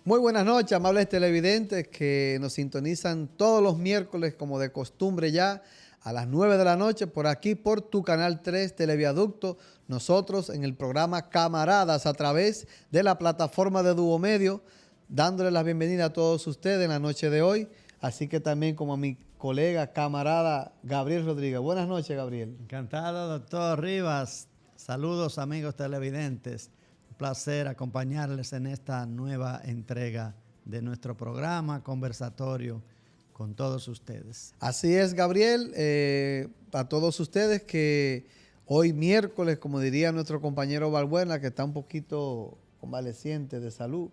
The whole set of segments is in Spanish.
Muy buenas noches, amables televidentes que nos sintonizan todos los miércoles, como de costumbre ya, a las 9 de la noche, por aquí, por tu Canal 3 Televiaducto. Nosotros en el programa Camaradas, a través de la plataforma de Duo Medio, dándole la bienvenida a todos ustedes en la noche de hoy. Así que también como a mi colega, camarada Gabriel Rodríguez. Buenas noches, Gabriel. Encantado, doctor Rivas. Saludos, amigos televidentes. Un placer acompañarles en esta nueva entrega de nuestro programa conversatorio con todos ustedes. Así es, Gabriel. A todos ustedes que hoy miércoles, como diría nuestro compañero Balbuena, que está un poquito convaleciente de salud,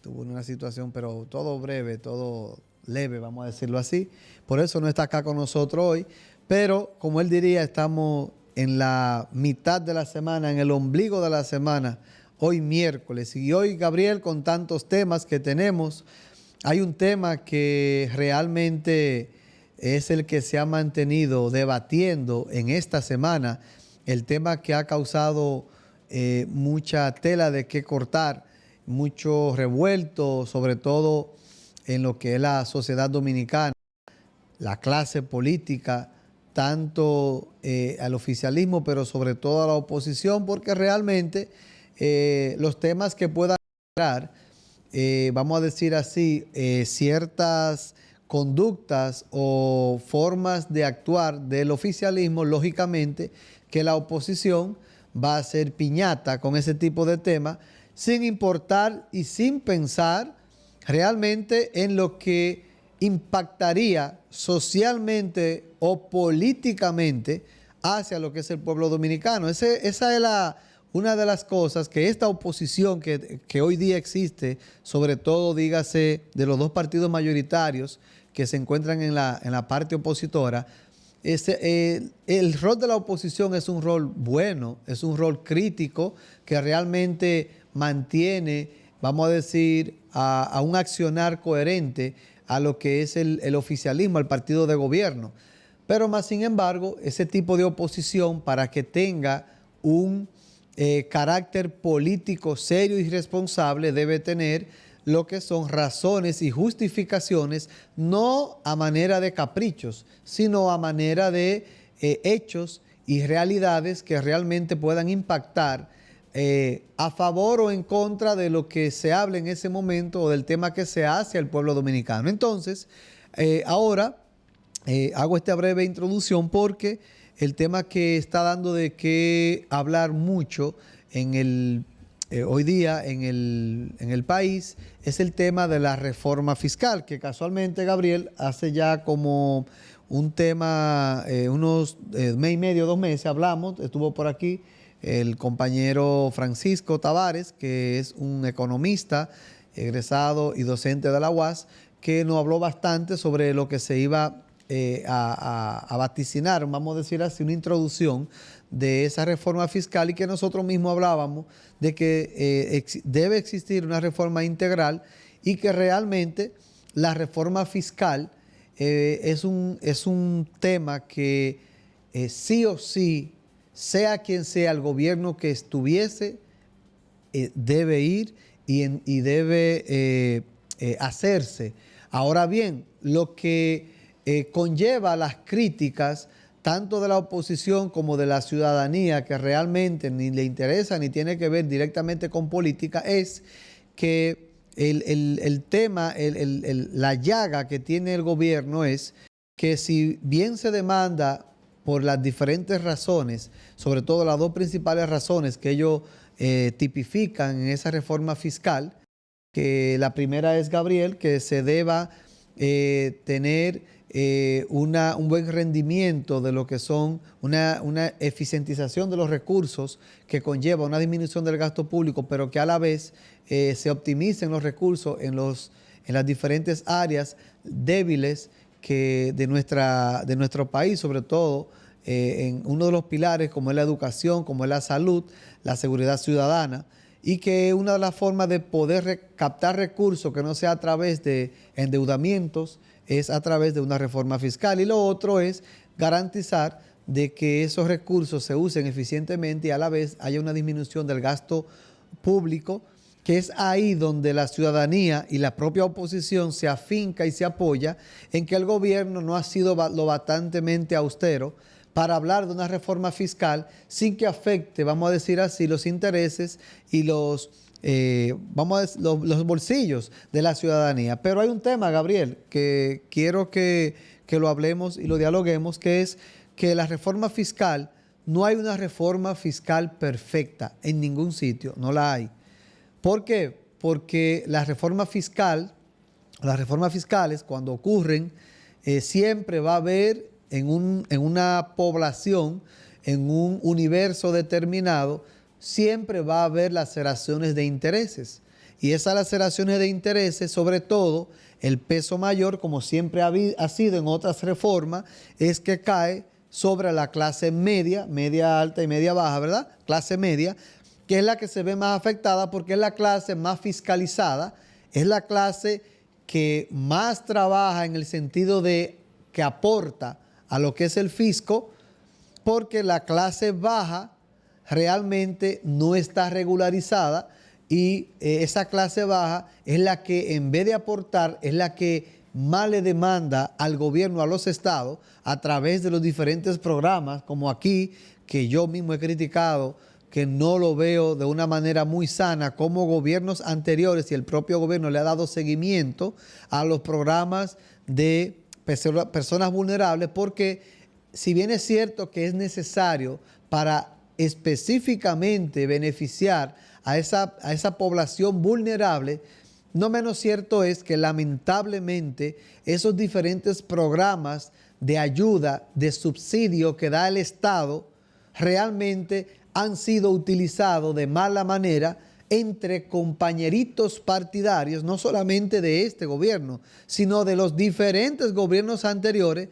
tuvo una situación, pero todo breve, todo leve, vamos a decirlo así. Por eso no está acá con nosotros hoy. Pero, como él diría, estamos en la mitad de la semana, en el ombligo de la semana, hoy miércoles. Y hoy, Gabriel, con tantos temas que tenemos, hay un tema que realmente es el que se ha mantenido debatiendo en esta semana, el tema que ha causado mucha tela de qué cortar, mucho revuelto, sobre todo en lo que es la sociedad dominicana, la clase política, tanto al oficialismo, pero sobre todo a la oposición, porque realmente los temas que puedan generar, vamos a decir así, ciertas conductas o formas de actuar del oficialismo, lógicamente que la oposición va a ser piñata con ese tipo de temas, sin importar y sin pensar realmente en lo que impactaría socialmente o políticamente hacia lo que es el pueblo dominicano. Esa es una de las cosas que esta oposición que hoy día existe, sobre todo, dígase, de los dos partidos mayoritarios que se encuentran en la parte opositora, el rol de la oposición es un rol bueno, es un rol crítico que realmente mantiene, vamos a decir, a un accionar coherente a lo que es el oficialismo, al partido de gobierno. Pero más sin embargo, ese tipo de oposición, para que tenga un carácter político serio y responsable, debe tener lo que son razones y justificaciones, no a manera de caprichos, sino a manera de hechos y realidades que realmente puedan impactar a favor o en contra de lo que se hable en ese momento o del tema que se hace al pueblo dominicano. Entonces, ahora hago esta breve introducción porque el tema que está dando de qué hablar mucho hoy día en el país es el tema de la reforma fiscal, que casualmente, Gabriel, hace ya como un tema, unos mes y medio, 2 meses, hablamos, estuvo por aquí el compañero Francisco Tavares, que es un economista egresado y docente de la UAS, que nos habló bastante sobre lo que se iba a vaticinar, vamos a decir así, una introducción de esa reforma fiscal, y que nosotros mismos hablábamos de que debe existir una reforma integral y que realmente la reforma fiscal es un tema que sí o sí, sea quien sea el gobierno que estuviese, debe ir y debe hacerse. Ahora bien, lo que conlleva las críticas tanto de la oposición como de la ciudadanía, que realmente ni le interesa ni tiene que ver directamente con política, es que el tema, la llaga que tiene el gobierno es que, si bien se demanda por las diferentes razones, sobre todo las dos principales razones que ellos tipifican en esa reforma fiscal, que la primera es, Gabriel, que se deba tener un buen rendimiento de lo que son una eficientización de los recursos que conlleva una disminución del gasto público, pero que a la vez se optimicen los recursos en las diferentes áreas débiles de nuestro país, sobre todo en uno de los pilares como es la educación, como es la salud, la seguridad ciudadana, y que una de las formas de poder captar recursos que no sea a través de endeudamientos es a través de una reforma fiscal. Y lo otro es garantizar de que esos recursos se usen eficientemente y a la vez haya una disminución del gasto público que es ahí donde la ciudadanía y la propia oposición se afinca y se apoya en que el gobierno no ha sido lo bastantemente austero para hablar de una reforma fiscal sin que afecte, vamos a decir así, los intereses y los bolsillos de la ciudadanía. Pero hay un tema, Gabriel, que quiero que lo hablemos y lo dialoguemos, que es que la reforma fiscal, no hay una reforma fiscal perfecta en ningún sitio, no la hay. ¿Por qué? Porque las reformas fiscales, cuando ocurren, siempre va a haber en una población, en un universo determinado, siempre va a haber laceraciones de intereses. Y esas laceraciones de intereses, sobre todo, el peso mayor, como siempre ha sido en otras reformas, es que cae sobre la clase media, media alta y media baja, ¿verdad? Clase media, que es la que se ve más afectada porque es la clase más fiscalizada, es la clase que más trabaja en el sentido de que aporta a lo que es el fisco, porque la clase baja realmente no está regularizada y esa clase baja es la que en vez de aportar es la que más le demanda al gobierno, a los estados, a través de los diferentes programas, como aquí, que yo mismo he criticado, que no lo veo de una manera muy sana, como gobiernos anteriores y el propio gobierno le ha dado seguimiento a los programas de personas vulnerables, porque si bien es cierto que es necesario para específicamente beneficiar a esa población vulnerable, no menos cierto es que lamentablemente esos diferentes programas de ayuda, de subsidio que da el Estado, realmente han sido utilizados de mala manera entre compañeritos partidarios, no solamente de este gobierno, sino de los diferentes gobiernos anteriores,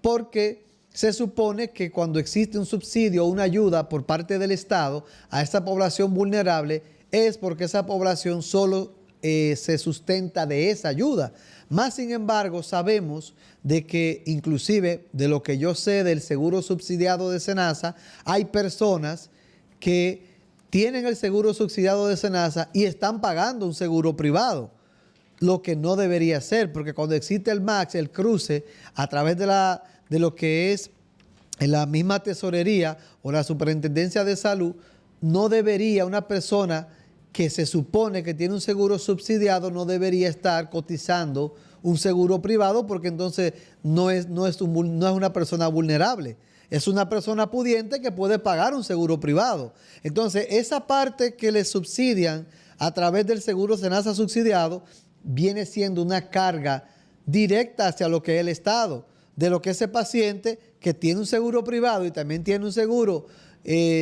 porque se supone que cuando existe un subsidio o una ayuda por parte del Estado a esa población vulnerable, es porque esa población solo se sustenta de esa ayuda. Más sin embargo, sabemos de que inclusive de lo que yo sé del seguro subsidiado de SENASA, hay personas que tienen el seguro subsidiado de SENASA y están pagando un seguro privado, lo que no debería ser, porque cuando existe el MAX, el cruce, a través de lo que es la misma tesorería o la superintendencia de salud, no debería una persona que se supone que tiene un seguro subsidiado, no debería estar cotizando un seguro privado, porque entonces no es una persona vulnerable. Es una persona pudiente que puede pagar un seguro privado. Entonces, esa parte que le subsidian a través del seguro SENASA subsidiado viene siendo una carga directa hacia lo que es el Estado, de lo que ese paciente que tiene un seguro privado y también tiene un seguro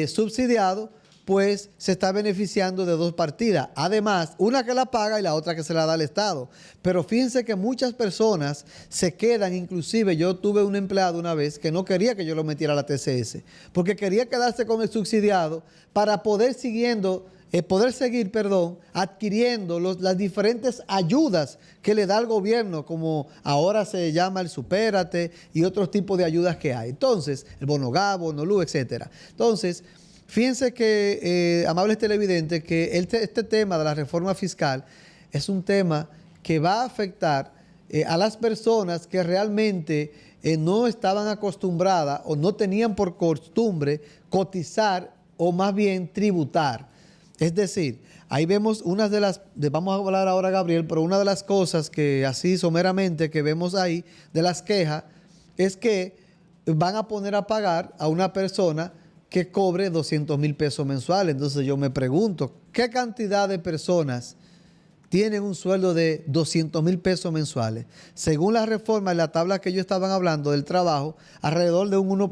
subsidiado, pues se está beneficiando de dos partidas. Además, una que la paga y la otra que se la da al Estado. Pero fíjense que muchas personas se quedan, inclusive yo tuve un empleado una vez que no quería que yo lo metiera a la TCS, porque quería quedarse con el subsidiado para poder seguir adquiriendo las diferentes ayudas que le da el gobierno, como ahora se llama el Supérate y otros tipos de ayudas que hay. Entonces, el Bono Gas, Bono Luz, etcétera. Entonces, fíjense que, amables televidentes, que este tema de la reforma fiscal es un tema que va a afectar a las personas que realmente no estaban acostumbradas o no tenían por costumbre cotizar o más bien tributar. Es decir, ahí vemos vamos a hablar ahora, Gabriel, pero una de las cosas que así someramente que vemos ahí de las quejas es que van a poner a pagar a una persona que cobre 200,000 pesos mensuales. Entonces yo me pregunto, ¿qué cantidad de personas tienen un sueldo de 200,000 pesos mensuales? Según la reforma y la tabla que ellos estaban hablando del trabajo, alrededor de un 1%,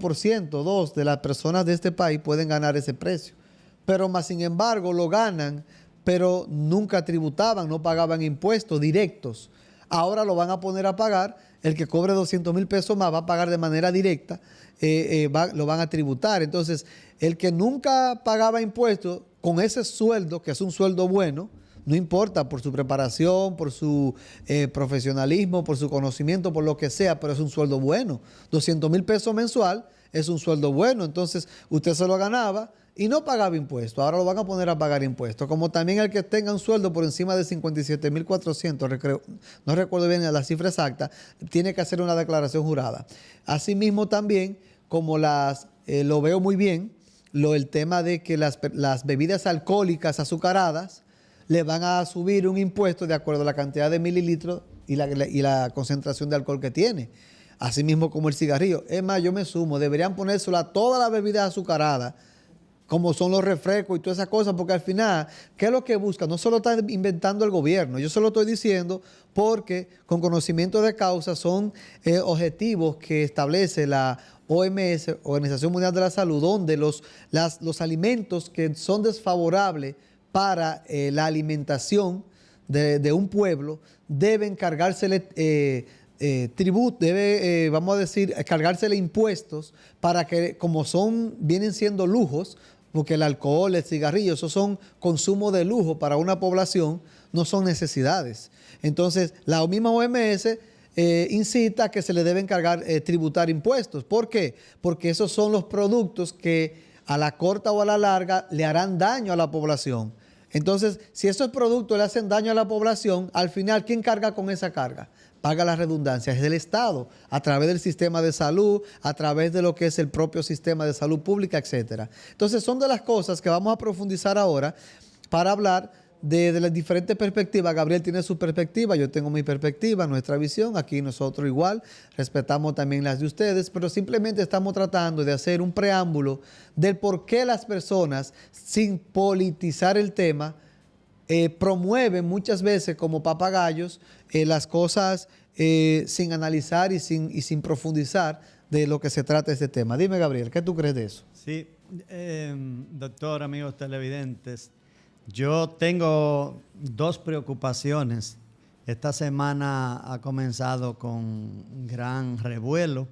2% de las personas de este país pueden ganar ese precio. Pero más sin embargo lo ganan, pero nunca tributaban, no pagaban impuestos directos. Ahora lo van a poner a pagar, el que cobre 200,000 pesos más va a pagar de manera directa, lo van a tributar. Entonces, el que nunca pagaba impuestos con ese sueldo, que es un sueldo bueno, no importa por su preparación, por su profesionalismo, por su conocimiento, por lo que sea, pero es un sueldo bueno. 200,000 pesos mensual es un sueldo bueno. Entonces, usted se lo ganaba y no pagaba impuestos. Ahora lo van a poner a pagar impuestos. Como también el que tenga un sueldo por encima de 57.400, no recuerdo bien la cifra exacta, tiene que hacer una declaración jurada. Asimismo también, como lo veo muy bien, el tema de que las bebidas alcohólicas azucaradas le van a subir un impuesto de acuerdo a la cantidad de mililitros y la concentración de alcohol que tiene. Asimismo como el cigarrillo. Es más, yo me sumo, deberían ponérselo a todas las bebidas azucaradas, como son los refrescos y todas esas cosas, porque al final, ¿qué es lo que buscan? No solo está inventando el gobierno, yo se lo estoy diciendo porque con conocimiento de causa son objetivos que establece la OMS, Organización Mundial de la Salud, donde los alimentos que son desfavorables para la alimentación de un pueblo deben cargársele tributo, vamos a decir, cargársele impuestos para que, como vienen siendo lujos, porque el alcohol, el cigarrillo, esos son consumo de lujo para una población, no son necesidades. Entonces, la misma OMS incita a que se le deben tributar impuestos. ¿Por qué? Porque esos son los productos que a la corta o a la larga le harán daño a la población. Entonces, si esos productos le hacen daño a la población, al final, ¿quién carga con esa carga? Paga la redundancia, es el Estado, a través del sistema de salud, a través de lo que es el propio sistema de salud pública, etcétera. Entonces, son de las cosas que vamos a profundizar ahora para hablar de las diferentes perspectivas. Gabriel tiene su perspectiva, yo tengo mi perspectiva, nuestra visión. Aquí nosotros igual respetamos también las de ustedes, pero simplemente estamos tratando de hacer un preámbulo del por qué las personas, sin politizar el tema, promueven muchas veces como papagayos las cosas sin analizar y sin profundizar de lo que se trata este tema. Dime, Gabriel, ¿qué tú crees de eso? Sí, doctor, amigos televidentes, yo tengo dos preocupaciones. Esta semana ha comenzado con gran revuelo.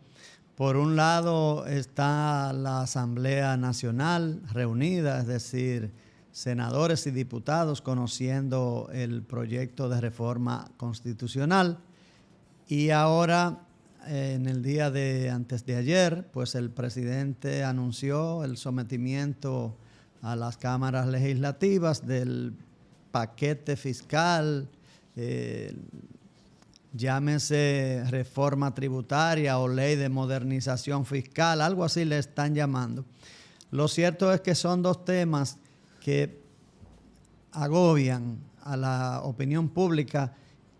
Por un lado está la Asamblea Nacional reunida, es decir, senadores y diputados conociendo el proyecto de reforma constitucional. Y ahora, en el día de antes de ayer, pues el presidente anunció el sometimiento a las cámaras legislativas del paquete fiscal, llámese reforma tributaria o ley de modernización fiscal, algo así le están llamando. Lo cierto es que son dos temas que agobian a la opinión pública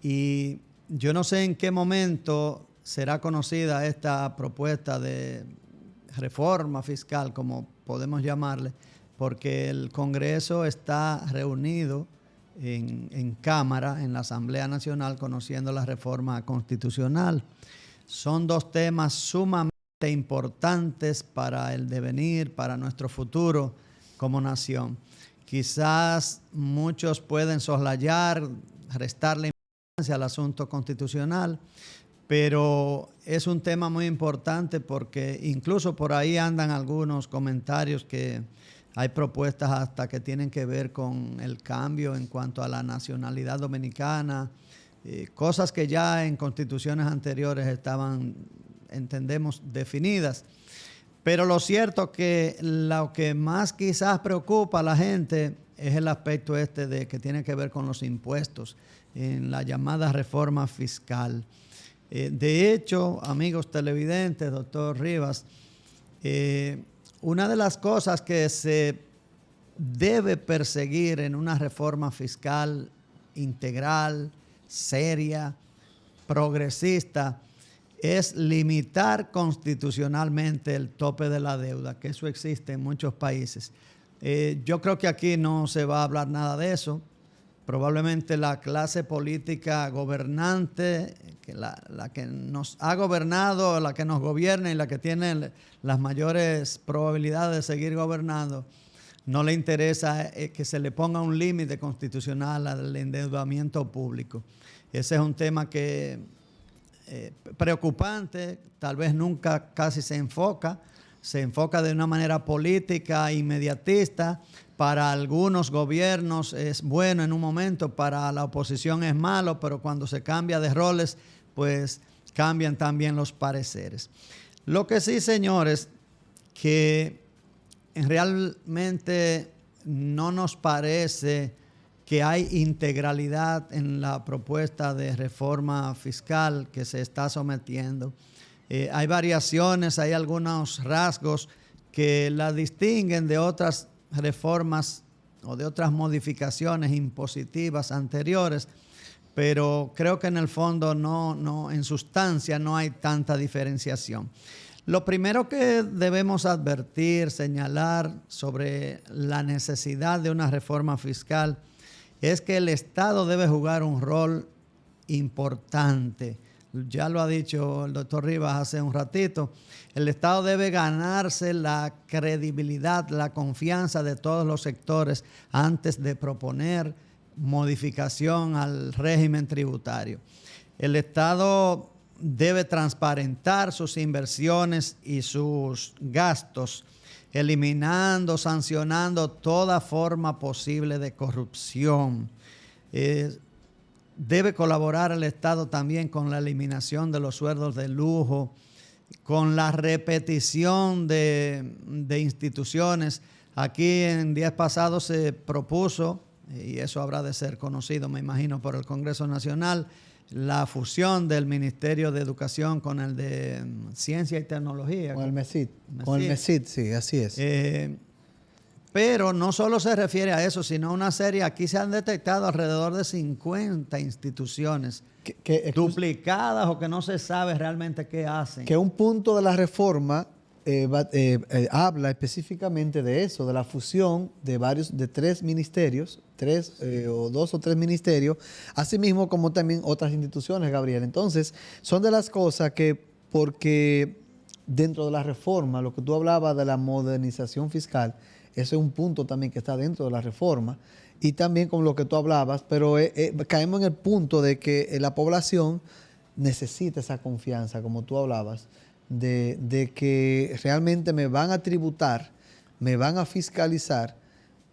y yo no sé en qué momento será conocida esta propuesta de reforma fiscal, como podemos llamarle, porque el Congreso está reunido en Cámara, en la Asamblea Nacional, conociendo la reforma constitucional. Son dos temas sumamente importantes para el devenir, para nuestro futuro como nación. Quizás muchos pueden soslayar, restarle importancia al asunto constitucional, pero es un tema muy importante porque incluso por ahí andan algunos comentarios que hay propuestas hasta que tienen que ver con el cambio en cuanto a la nacionalidad dominicana, cosas que ya en constituciones anteriores estaban, entendemos, definidas. Pero lo cierto es que lo que más quizás preocupa a la gente es el aspecto este de que tiene que ver con los impuestos en la llamada reforma fiscal. De hecho, amigos televidentes, doctor Rivas, una de las cosas que se debe perseguir en una reforma fiscal integral, seria, progresista, es limitar constitucionalmente el tope de la deuda, que eso existe en muchos países. Yo creo que aquí no se va a hablar nada de eso. Probablemente la clase política gobernante, la que nos ha gobernado, la que nos gobierna y la que tiene las mayores probabilidades de seguir gobernando, no le interesa que se le ponga un límite constitucional al endeudamiento público. Ese es un tema que preocupante, tal vez nunca casi se enfoca de una manera política, inmediatista. Para algunos gobiernos es bueno en un momento, para la oposición es malo, pero cuando se cambia de roles, pues cambian también los pareceres. Lo que sí, señores, que realmente no nos parece que hay integralidad en la propuesta de reforma fiscal que se está sometiendo. Hay variaciones, hay algunos rasgos que la distinguen de otras reformas o de otras modificaciones impositivas anteriores, pero creo que en el fondo en sustancia no hay tanta diferenciación. Lo primero que debemos advertir, señalar sobre la necesidad de una reforma fiscal es que el Estado debe jugar un rol importante. Ya lo ha dicho el doctor Rivas hace un ratito. El Estado debe ganarse la credibilidad, la confianza de todos los sectores antes de proponer modificación al régimen tributario. El Estado debe transparentar sus inversiones y sus gastos, eliminando, sancionando toda forma posible de corrupción. Debe colaborar el Estado también con la eliminación de los sueldos de lujo, con la repetición de instituciones. Aquí en días pasados se propuso, y eso habrá de ser conocido, me imagino, por el Congreso Nacional, la fusión del Ministerio de Educación con el de Ciencia y Tecnología. Con el MESID. Con el MESID, sí, así es. Pero no solo se refiere a eso, sino a una serie, aquí se han detectado alrededor de 50 instituciones duplicadas o que no se sabe realmente qué hacen. Que un punto de la reforma habla específicamente de eso, de la fusión de tres ministerios, dos o tres ministerios, así mismo como también otras instituciones, Gabriel. Entonces, son de las cosas que, porque dentro de la reforma, lo que tú hablabas de la modernización fiscal, ese es un punto también que está dentro de la reforma, y también con lo que tú hablabas, pero caemos en el punto de que la población necesita esa confianza, como tú hablabas, de que realmente me van a tributar, me van a fiscalizar,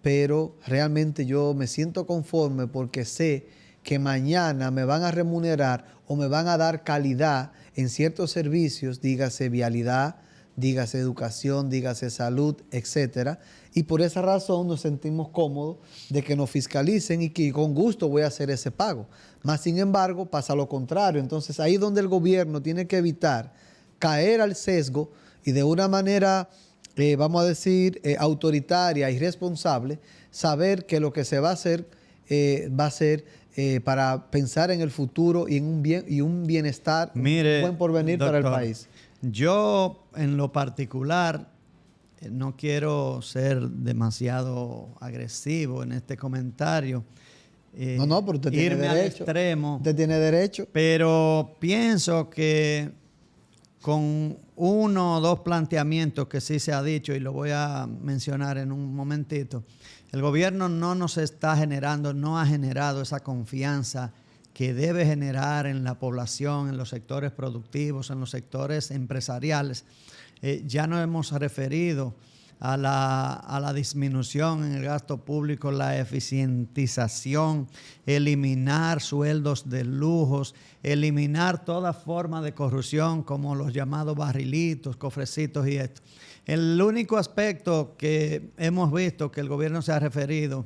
pero realmente yo me siento conforme porque sé que mañana me van a remunerar o me van a dar calidad en ciertos servicios, dígase vialidad, dígase educación, dígase salud, etcétera. Y por esa razón nos sentimos cómodos de que nos fiscalicen y que con gusto voy a hacer ese pago. Más sin embargo, pasa lo contrario. Entonces ahí es donde el gobierno tiene que evitar caer al sesgo y de una manera, vamos a decir, autoritaria y responsable, saber que lo que se va a hacer para pensar en el futuro y en un bienestar, Mire, un buen porvenir, doctor, para el país. Yo, en lo particular, no quiero ser demasiado agresivo en este comentario. No, pero usted tiene derecho. Al extremo. Usted tiene derecho. Pero pienso que con uno o dos planteamientos que sí se ha dicho, y lo voy a mencionar en un momentito, el gobierno no ha generado esa confianza que debe generar en la población, en los sectores productivos, en los sectores empresariales. Ya nos hemos referido a la disminución en el gasto público, la eficientización, eliminar sueldos de lujos, eliminar toda forma de corrupción como los llamados barrilitos, cofrecitos y esto. El único aspecto que hemos visto que el gobierno se ha referido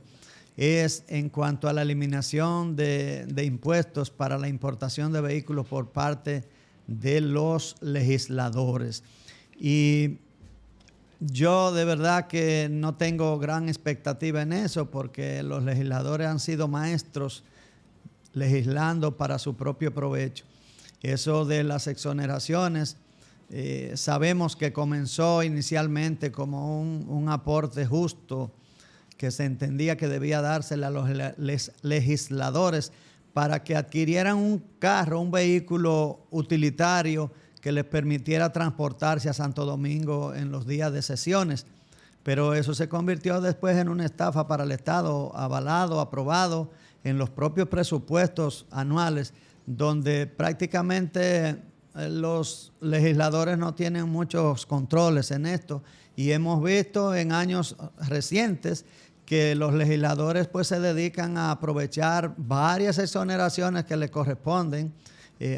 es en cuanto a la eliminación de impuestos para la importación de vehículos por parte de los legisladores. Y yo de verdad que no tengo gran expectativa en eso porque los legisladores han sido maestros legislando para su propio provecho. Eso de las exoneraciones, sabemos que comenzó inicialmente como un aporte justo que se entendía que debía dársele a los legisladores para que adquirieran un carro, un vehículo utilitario que les permitiera transportarse a Santo Domingo en los días de sesiones. Pero eso se convirtió después en una estafa para el Estado, avalado, aprobado en los propios presupuestos anuales, donde prácticamente los legisladores no tienen muchos controles en esto. Y hemos visto en años recientes que los legisladores pues se dedican a aprovechar varias exoneraciones que les corresponden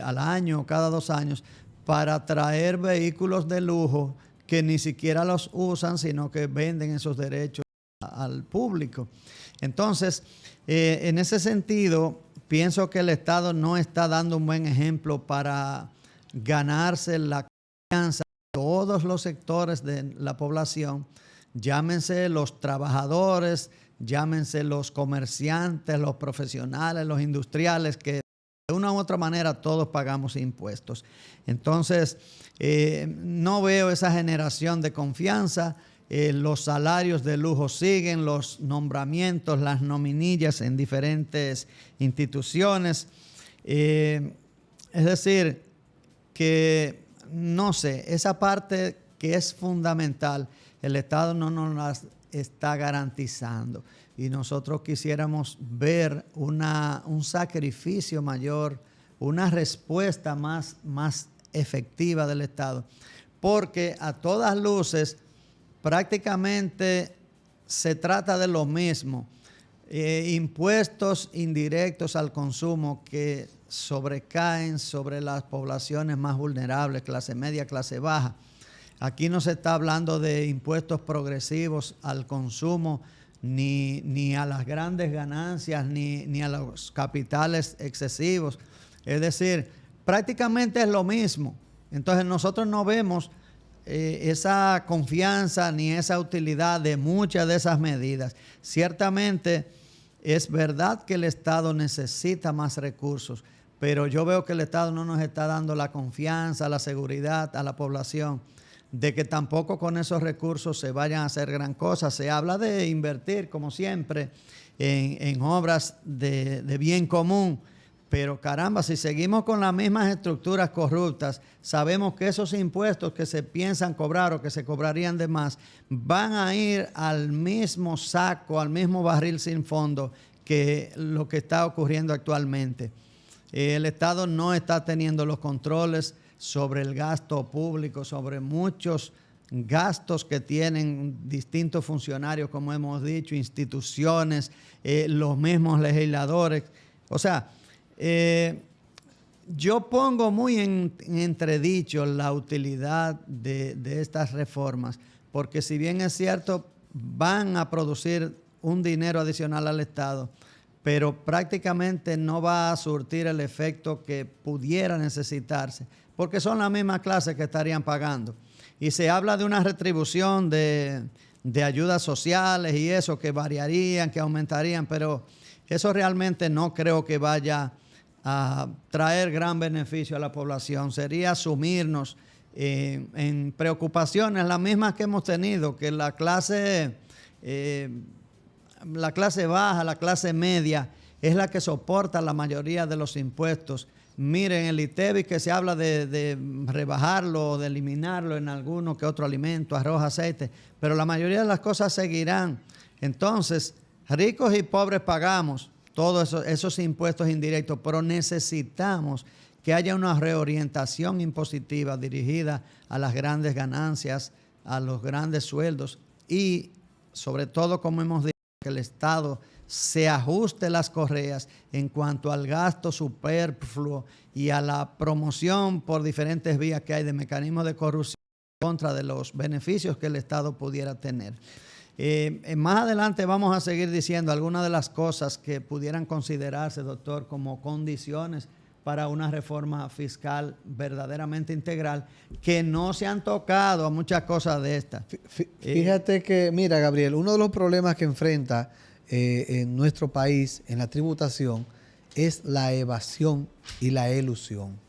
al año, cada 2 años, para traer vehículos de lujo que ni siquiera los usan, sino que venden esos derechos al público. Entonces, en ese sentido, pienso que el Estado no está dando un buen ejemplo para ganarse la confianza de todos los sectores de la población, llámense los trabajadores, llámense los comerciantes, los profesionales, los industriales, que de una u otra manera todos pagamos impuestos. Entonces, no veo esa generación de confianza. Los salarios de lujo siguen, los nombramientos, las nominillas en diferentes instituciones. Es decir, que no sé, esa parte que es fundamental, el Estado no nos la está garantizando. Y nosotros quisiéramos ver un sacrificio mayor, una respuesta más efectiva del Estado. Porque a todas luces, prácticamente se trata de lo mismo. Impuestos indirectos al consumo que sobrecaen sobre las poblaciones más vulnerables, clase media, clase baja. Aquí no se está hablando de impuestos progresivos al consumo, ni a las grandes ganancias, ni a los capitales excesivos. Es decir, prácticamente es lo mismo. Entonces nosotros no vemos esa confianza ni esa utilidad de muchas de esas medidas. Ciertamente es verdad que el Estado necesita más recursos, pero yo veo que el Estado no nos está dando la confianza, la seguridad a la población de que tampoco con esos recursos se vayan a hacer gran cosa. Se habla de invertir, como siempre, en obras de bien común, pero caramba, si seguimos con las mismas estructuras corruptas, sabemos que esos impuestos que se piensan cobrar o que se cobrarían de más van a ir al mismo saco, al mismo barril sin fondo que lo que está ocurriendo actualmente. El Estado no está teniendo los controles sobre el gasto público, sobre muchos gastos que tienen distintos funcionarios, como hemos dicho, instituciones, los mismos legisladores. O sea, yo pongo muy en entredicho la utilidad de estas reformas, porque si bien es cierto, van a producir un dinero adicional al Estado, pero prácticamente no va a surtir el efecto que pudiera necesitarse, porque son las mismas clases que estarían pagando. Y se habla de una retribución de ayudas sociales y eso, que variarían, que aumentarían, pero eso realmente no creo que vaya a traer gran beneficio a la población. Sería sumirnos en preocupaciones las mismas que hemos tenido, que la clase baja, la clase media, es la que soporta la mayoría de los impuestos. Miren, el ITEVIS, que se habla de rebajarlo o de eliminarlo en alguno que otro alimento, arroz, aceite, pero la mayoría de las cosas seguirán. Entonces, ricos y pobres pagamos todos esos impuestos indirectos, pero necesitamos que haya una reorientación impositiva dirigida a las grandes ganancias, a los grandes sueldos y, sobre todo, como hemos dicho, que el Estado se ajuste las correas en cuanto al gasto superfluo y a la promoción por diferentes vías que hay de mecanismos de corrupción contra de los beneficios que el Estado pudiera tener. Más adelante vamos a seguir diciendo algunas de las cosas que pudieran considerarse, doctor, como condiciones para una reforma fiscal verdaderamente integral, que no se han tocado a muchas cosas de estas. Fíjate que, mira, Gabriel, uno de los problemas que enfrenta en nuestro país, en la tributación, es la evasión y la elusión.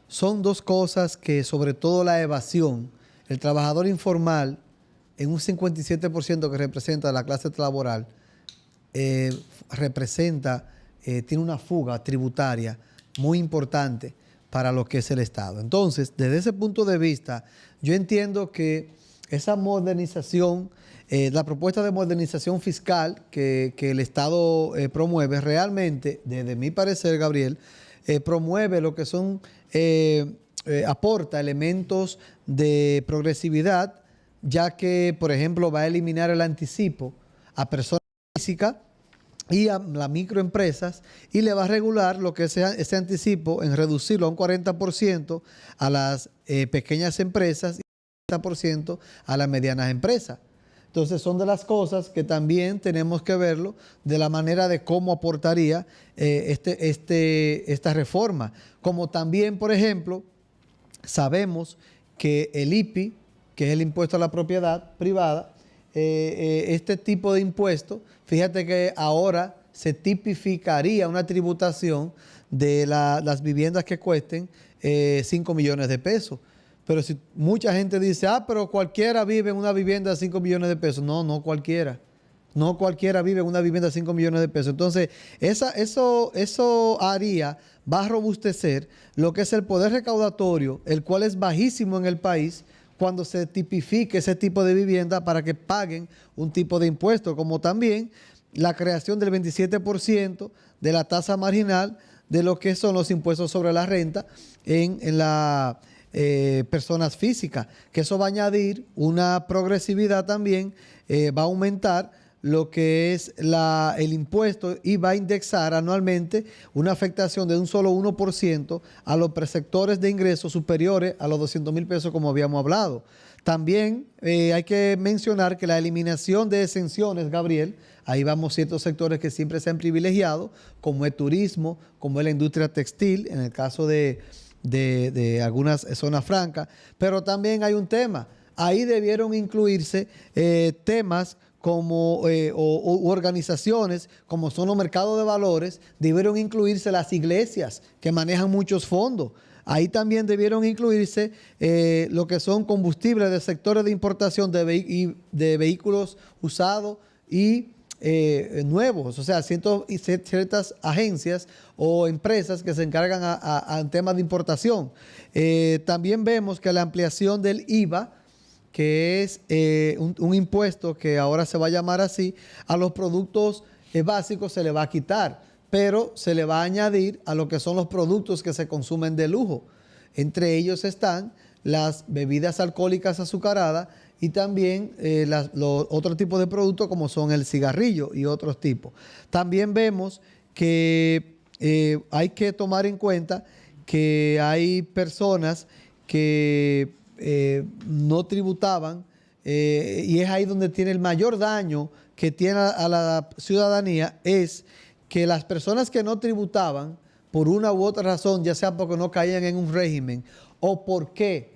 Son dos cosas que, sobre todo la evasión, el trabajador informal, en un 57% que representa la clase laboral, tiene una fuga tributaria muy importante para lo que es el Estado. Entonces, desde ese punto de vista, yo entiendo que esa modernización, la propuesta de modernización fiscal que el Estado promueve, realmente, desde mi parecer, Gabriel, promueve lo que son, aporta elementos de progresividad, ya que, por ejemplo, va a eliminar el anticipo a personas físicas y a las microempresas y le va a regular lo que es ese anticipo en reducirlo a un 40% a las pequeñas empresas 30% a las medianas empresas. Entonces son de las cosas que también tenemos que verlo de la manera de cómo aportaría esta reforma. Como también, por ejemplo, sabemos que el IPI, que es el impuesto a la propiedad privada, este tipo de impuesto, fíjate que ahora se tipificaría una tributación de las viviendas que cuesten 5 millones de pesos. Pero si mucha gente dice, pero cualquiera vive en una vivienda de 5 millones de pesos. No, no cualquiera. No cualquiera vive en una vivienda de 5 millones de pesos. Entonces, eso va a robustecer lo que es el poder recaudatorio, el cual es bajísimo en el país, cuando se tipifique ese tipo de vivienda para que paguen un tipo de impuesto, como también la creación del 27% de la tasa marginal de lo que son los impuestos sobre la renta en la personas físicas, que eso va a añadir una progresividad también, va a aumentar lo que es el impuesto y va a indexar anualmente una afectación de un solo 1% a los perceptores de ingresos superiores a los 200,000 pesos, como habíamos hablado. También hay que mencionar que la eliminación de exenciones, Gabriel, ahí vamos ciertos sectores que siempre se han privilegiado, como el turismo, como es la industria textil, en el caso de algunas zonas francas, pero también hay un tema. Ahí debieron incluirse temas como u organizaciones como son los mercados de valores, debieron incluirse las iglesias que manejan muchos fondos. Ahí también debieron incluirse lo que son combustibles de sectores de importación de vehículos usados y nuevos, o sea, ciertas agencias o empresas que se encargan a temas de importación. También vemos que la ampliación del IVA, que es un impuesto que ahora se va a llamar así, a los productos básicos se le va a quitar, pero se le va a añadir a lo que son los productos que se consumen de lujo. Entre ellos están las bebidas alcohólicas azucaradas y también los otros tipos de productos como son el cigarrillo y otros tipos. También vemos que hay que tomar en cuenta que hay personas que no tributaban y es ahí donde tiene el mayor daño que tiene a la ciudadanía, es que las personas que no tributaban por una u otra razón, ya sea porque no caían en un régimen o porque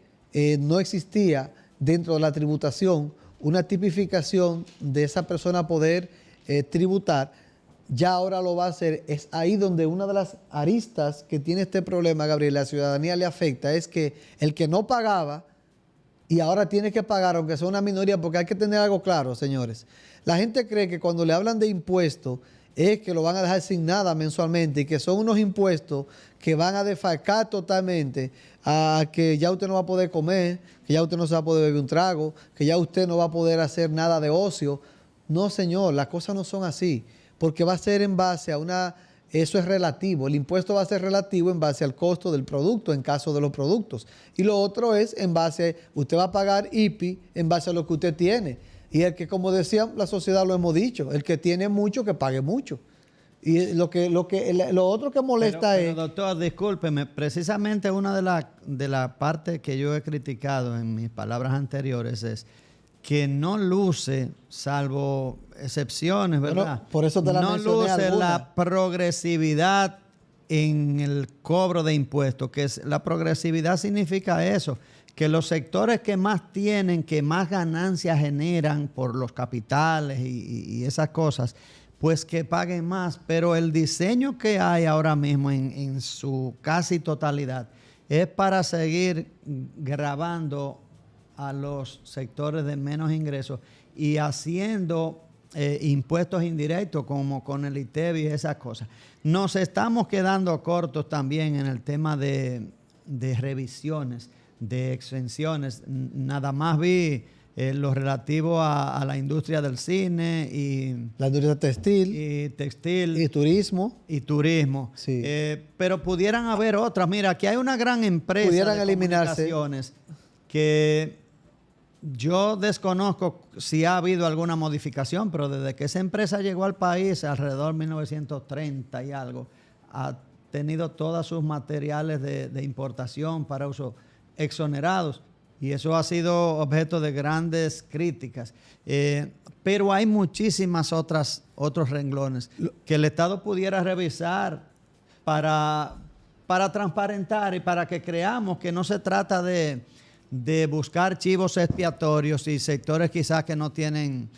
no existía dentro de la tributación una tipificación de esa persona poder tributar, ya ahora lo va a hacer. Es ahí donde una de las aristas que tiene este problema, Gabriel, la ciudadanía le afecta, es que el que no pagaba y ahora tiene que pagar, aunque sea una minoría, porque hay que tener algo claro, señores. La gente cree que cuando le hablan de impuestos es que lo van a dejar sin nada mensualmente y que son unos impuestos que van a defalcar totalmente a que ya usted no va a poder comer, que ya usted no se va a poder beber un trago, que ya usted no va a poder hacer nada de ocio. No, señor, las cosas no son así, porque va a ser en base a eso es relativo, el impuesto va a ser relativo en base al costo del producto, en caso de los productos. Y lo otro es en base, usted va a pagar IPI en base a lo que usted tiene. Y el que, como decía la sociedad, lo hemos dicho, el que tiene mucho, que pague mucho. Y lo otro que molesta es... Pero doctor, discúlpeme, precisamente una de las partes que yo he criticado en mis palabras anteriores es que no luce, salvo excepciones, ¿verdad? Bueno, por eso te la no mencioné luce alguna. la progresividad en el cobro de impuestos, la progresividad significa eso, que los sectores que más tienen, que más ganancias generan por los capitales y esas cosas, pues que paguen más. Pero el diseño que hay ahora mismo en su casi totalidad es para seguir gravando a los sectores de menos ingresos y haciendo impuestos indirectos como con el ITEVI y esas cosas. Nos estamos quedando cortos también en el tema de revisiones, de exenciones. Nada más vi lo relativo a la industria del cine y la industria textil y turismo. Y turismo. Sí. Pero pudieran haber otras. Mira, aquí hay una gran empresa de comunicaciones que yo desconozco si ha habido alguna modificación, pero desde que esa empresa llegó al país, alrededor de 1930 y algo, ha tenido todos sus materiales de importación para uso exonerados. y eso ha sido objeto de grandes críticas. Pero hay muchísimas otros renglones que el Estado pudiera revisar para transparentar y para que creamos que no se trata de buscar chivos expiatorios y sectores quizás que no tienen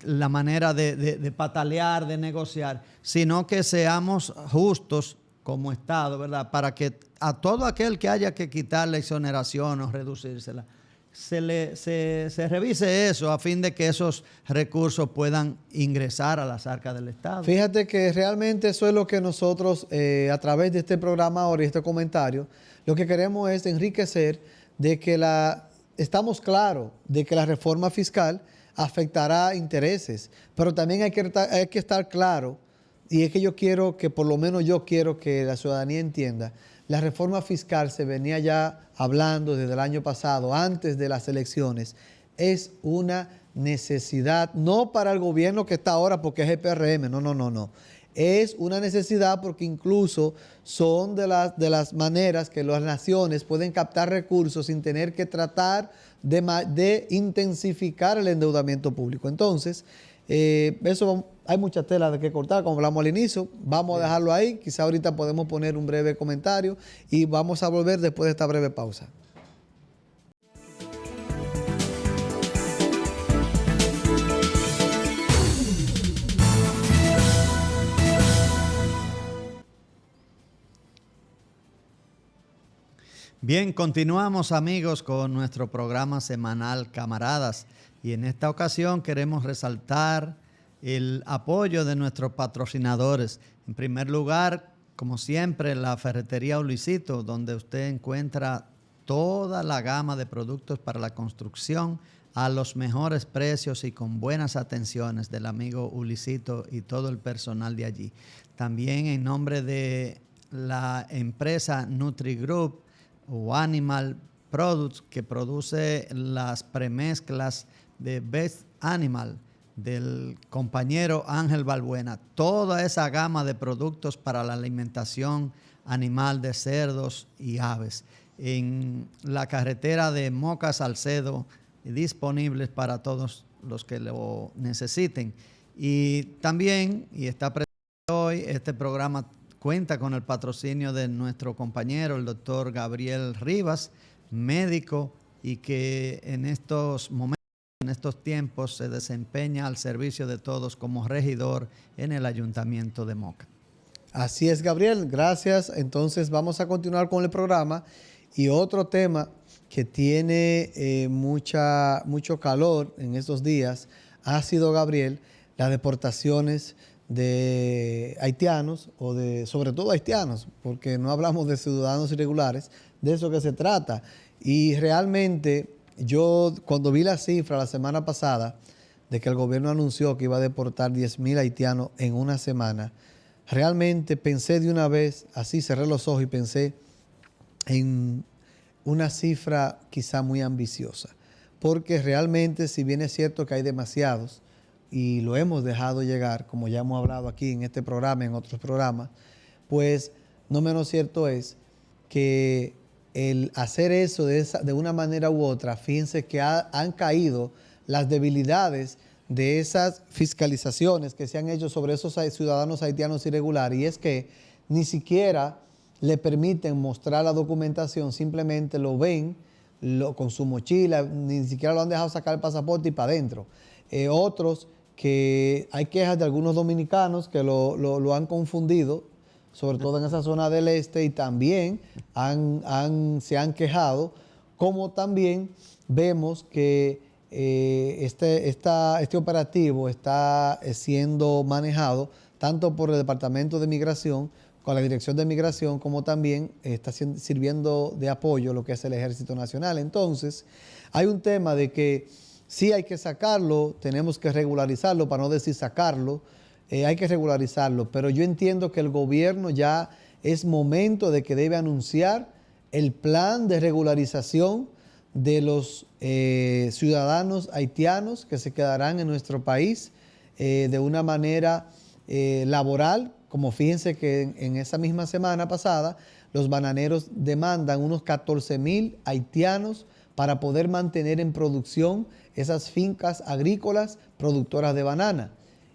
la manera de patalear, de negociar, sino que seamos justos como Estado, ¿verdad? Para que a todo aquel que haya que quitar la exoneración o reducírsela, se revise eso a fin de que esos recursos puedan ingresar a las arcas del Estado. Fíjate que realmente eso es lo que nosotros, a través de este programa ahora y este comentario, lo que queremos es enriquecer de que estamos claros de que la reforma fiscal afectará intereses, pero también hay que estar claro, y es que yo quiero que, por lo menos yo quiero que la ciudadanía entienda, la reforma fiscal se venía ya hablando desde el año pasado, antes de las elecciones, es una necesidad, no para el gobierno que está ahora porque es el PRM, no. Es una necesidad porque incluso son de las maneras que las naciones pueden captar recursos sin tener que tratar de intensificar el endeudamiento público. Entonces, eso hay mucha tela de que cortar, como hablamos al inicio. Vamos a dejarlo ahí. Quizá ahorita podemos poner un breve comentario y vamos a volver después de esta breve pausa. Bien, continuamos amigos con nuestro programa semanal Camaradas y en esta ocasión queremos resaltar el apoyo de nuestros patrocinadores. En primer lugar, como siempre, la Ferretería Ulisito, donde usted encuentra toda la gama de productos para la construcción a los mejores precios y con buenas atenciones del amigo Ulisito y todo el personal de allí. También en nombre de la empresa NutriGroup o Animal Products, que produce las premezclas de Best Animal del compañero Ángel Balbuena. Toda esa gama de productos para la alimentación animal de cerdos y aves. En la carretera de Moca Salcedo, disponibles para todos los que lo necesiten. Y también, y está presente hoy, este programa cuenta con el patrocinio de nuestro compañero, el doctor Gabriel Rivas, médico, y que en estos momentos, en estos tiempos, se desempeña al servicio de todos como regidor en el Ayuntamiento de Moca. Así es, Gabriel, gracias. Entonces vamos a continuar con el programa y otro tema que tiene mucho calor en estos días ha sido, Gabriel, las deportaciones de haitianos o sobre todo haitianos, porque no hablamos de ciudadanos irregulares, de eso que se trata. Y realmente yo cuando vi la cifra la semana pasada de que el gobierno anunció que iba a deportar 10,000 haitianos en una semana, realmente pensé de una vez, así cerré los ojos y pensé en una cifra quizá muy ambiciosa, porque realmente, si bien es cierto que hay demasiados, y lo hemos dejado llegar, como ya hemos hablado aquí en este programa, en otros programas, pues no menos cierto es que el hacer eso de una manera u otra, fíjense que han caído las debilidades de esas fiscalizaciones que se han hecho sobre esos ciudadanos haitianos irregulares, y es que ni siquiera le permiten mostrar la documentación, simplemente lo ven con su mochila, ni siquiera lo han dejado sacar el pasaporte y para adentro. Otros que hay quejas de algunos dominicanos que lo han confundido, sobre todo en esa zona del este, y también se han quejado, como también vemos que este operativo está siendo manejado tanto por el Departamento de Migración, con la Dirección de Migración, como también está sirviendo de apoyo lo que es el Ejército Nacional. Entonces, hay un tema de que sí hay que sacarlo, tenemos que regularizarlo, para no decir sacarlo, hay que regularizarlo, pero yo entiendo que el gobierno ya es momento de que debe anunciar el plan de regularización de los ciudadanos haitianos que se quedarán en nuestro país de una manera laboral, como fíjense que en esa misma semana pasada los bananeros demandan unos 14,000 haitianos para poder mantener en producción esas fincas agrícolas productoras de banana.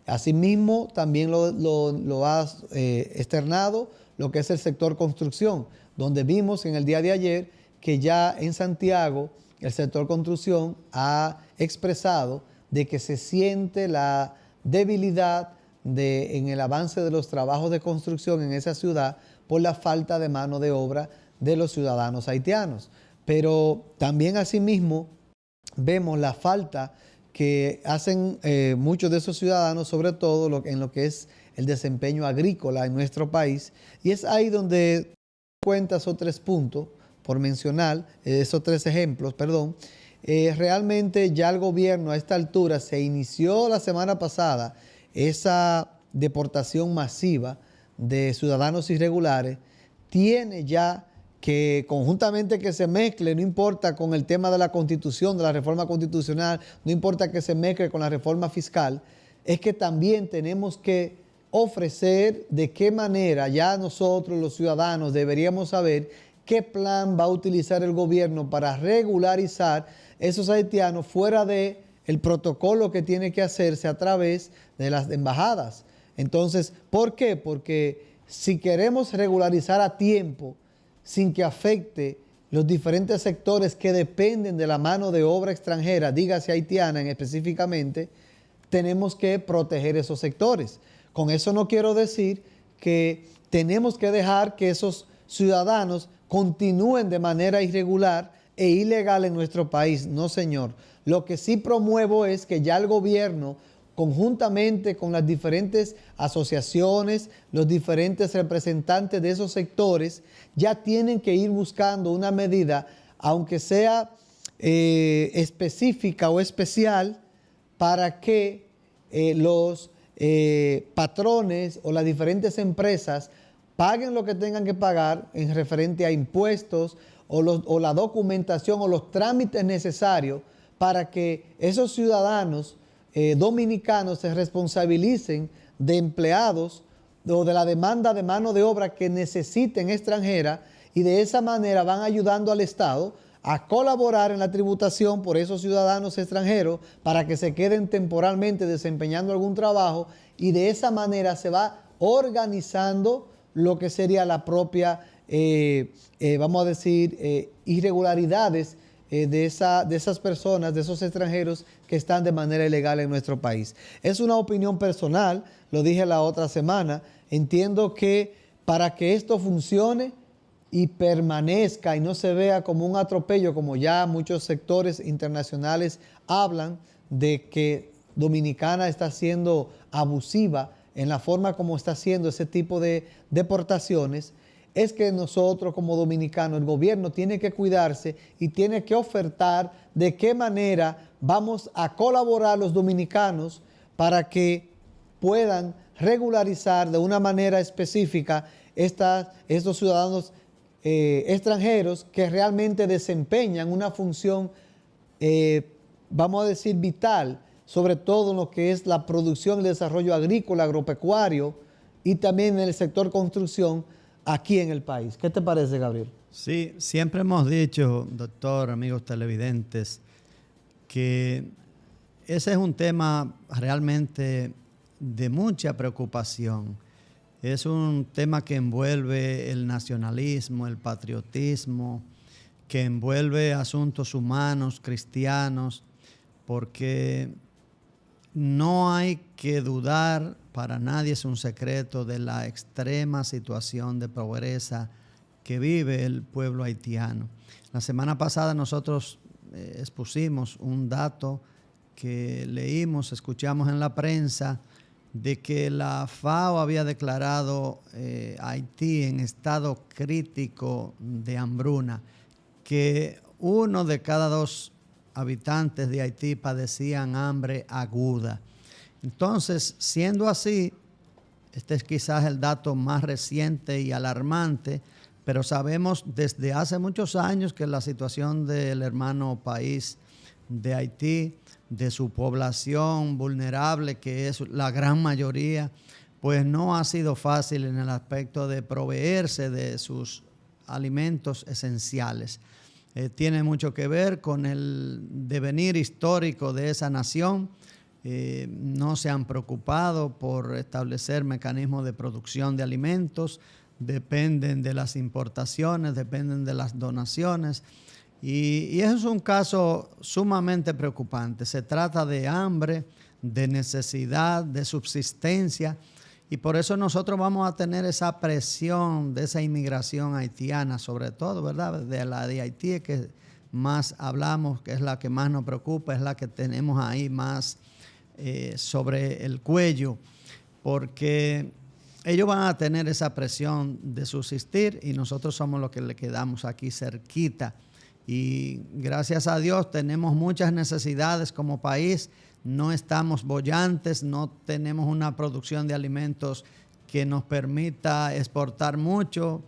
Asimismo, también lo ha externado lo que es el sector construcción, donde vimos en el día de ayer que ya en Santiago el sector construcción ha expresado de que se siente la debilidad en el avance de los trabajos de construcción en esa ciudad por la falta de mano de obra de los ciudadanos haitianos. Pero también asimismo vemos la falta que hacen muchos de esos ciudadanos, sobre todo en lo que es el desempeño agrícola en nuestro país. Y es ahí donde cuenta esos 3 puntos, por mencionar, esos 3 ejemplos, perdón. Realmente ya el gobierno a esta altura se inició la semana pasada esa deportación masiva de ciudadanos irregulares, tiene ya que conjuntamente que se mezcle, no importa con el tema de la Constitución, de la reforma constitucional, no importa que se mezcle con la reforma fiscal, es que también tenemos que ofrecer de qué manera ya nosotros los ciudadanos deberíamos saber qué plan va a utilizar el gobierno para regularizar esos haitianos fuera de el protocolo que tiene que hacerse a través de las embajadas. Entonces, ¿por qué? Porque si queremos regularizar a tiempo, sin que afecte los diferentes sectores que dependen de la mano de obra extranjera, dígase haitiana específicamente, tenemos que proteger esos sectores. Con eso no quiero decir que tenemos que dejar que esos ciudadanos continúen de manera irregular e ilegal en nuestro país. No, señor. Lo que sí promuevo es que ya el gobierno, conjuntamente con las diferentes asociaciones, los diferentes representantes de esos sectores, ya tienen que ir buscando una medida, aunque sea específica o especial, para que los patrones o las diferentes empresas paguen lo que tengan que pagar en referente a impuestos o la documentación o los trámites necesarios para que esos ciudadanos dominicanos se responsabilicen de empleados o de la demanda de mano de obra que necesiten extranjera, y de esa manera van ayudando al Estado a colaborar en la tributación por esos ciudadanos extranjeros para que se queden temporalmente desempeñando algún trabajo, y de esa manera se va organizando lo que sería la propia, vamos a decir, irregularidades de esas personas, de esos extranjeros que están de manera ilegal en nuestro país. Es una opinión personal, lo dije la otra semana. Entiendo que para que esto funcione y permanezca y no se vea como un atropello, como ya muchos sectores internacionales hablan de que Dominicana está siendo abusiva en la forma como está haciendo ese tipo de deportaciones, es que nosotros como dominicanos, el gobierno tiene que cuidarse y tiene que ofertar de qué manera vamos a colaborar los dominicanos para que puedan regularizar de una manera específica estos ciudadanos extranjeros que realmente desempeñan una función, vamos a decir, vital, sobre todo en lo que es la producción y el desarrollo agrícola, agropecuario y también en el sector construcción aquí en el país. ¿Qué te parece, Gabriel? Sí, siempre hemos dicho, doctor, amigos televidentes, que ese es un tema realmente de mucha preocupación. Es un tema que envuelve el nacionalismo, el patriotismo, que envuelve asuntos humanos, cristianos, porque no hay que dudar, para nadie es un secreto, de la extrema situación de pobreza que vive el pueblo haitiano. La semana pasada nosotros expusimos un dato que leímos, escuchamos en la prensa, de que la FAO había declarado a Haití en estado crítico de hambruna, que 1 de cada 2 habitantes de Haití padecían hambre aguda. Entonces, siendo así, este es quizás el dato más reciente y alarmante, pero sabemos desde hace muchos años que la situación del hermano país de Haití, de su población vulnerable, que es la gran mayoría, pues no ha sido fácil en el aspecto de proveerse de sus alimentos esenciales. tiene mucho que ver con el devenir histórico de esa nación. No se han preocupado por establecer mecanismos de producción de alimentos, dependen de las importaciones, dependen de las donaciones. Y eso es un caso sumamente preocupante. Se trata de hambre, de necesidad, de subsistencia, y por eso nosotros vamos a tener esa presión de esa inmigración haitiana, sobre todo, ¿verdad? De la de Haití, que más hablamos, que es la que más nos preocupa, es la que tenemos ahí más sobre el cuello, porque ellos van a tener esa presión de subsistir y nosotros somos los que le quedamos aquí cerquita. Y gracias a Dios tenemos muchas necesidades como país, no estamos bollantes, no tenemos una producción de alimentos que nos permita exportar mucho,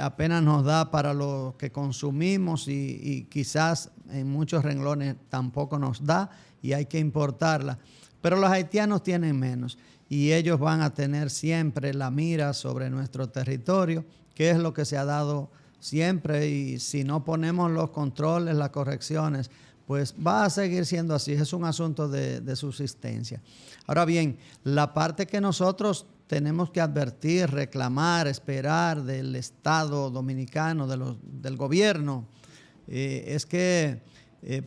apenas nos da para lo que consumimos y quizás en muchos renglones tampoco nos da y hay que importarla. Pero los haitianos tienen menos y ellos van a tener siempre la mira sobre nuestro territorio, que es lo que se ha dado siempre, y si no ponemos los controles, las correcciones, pues va a seguir siendo así. Es un asunto de subsistencia. Ahora bien, la parte que nosotros tenemos que advertir, reclamar, esperar del Estado dominicano, del gobierno, es que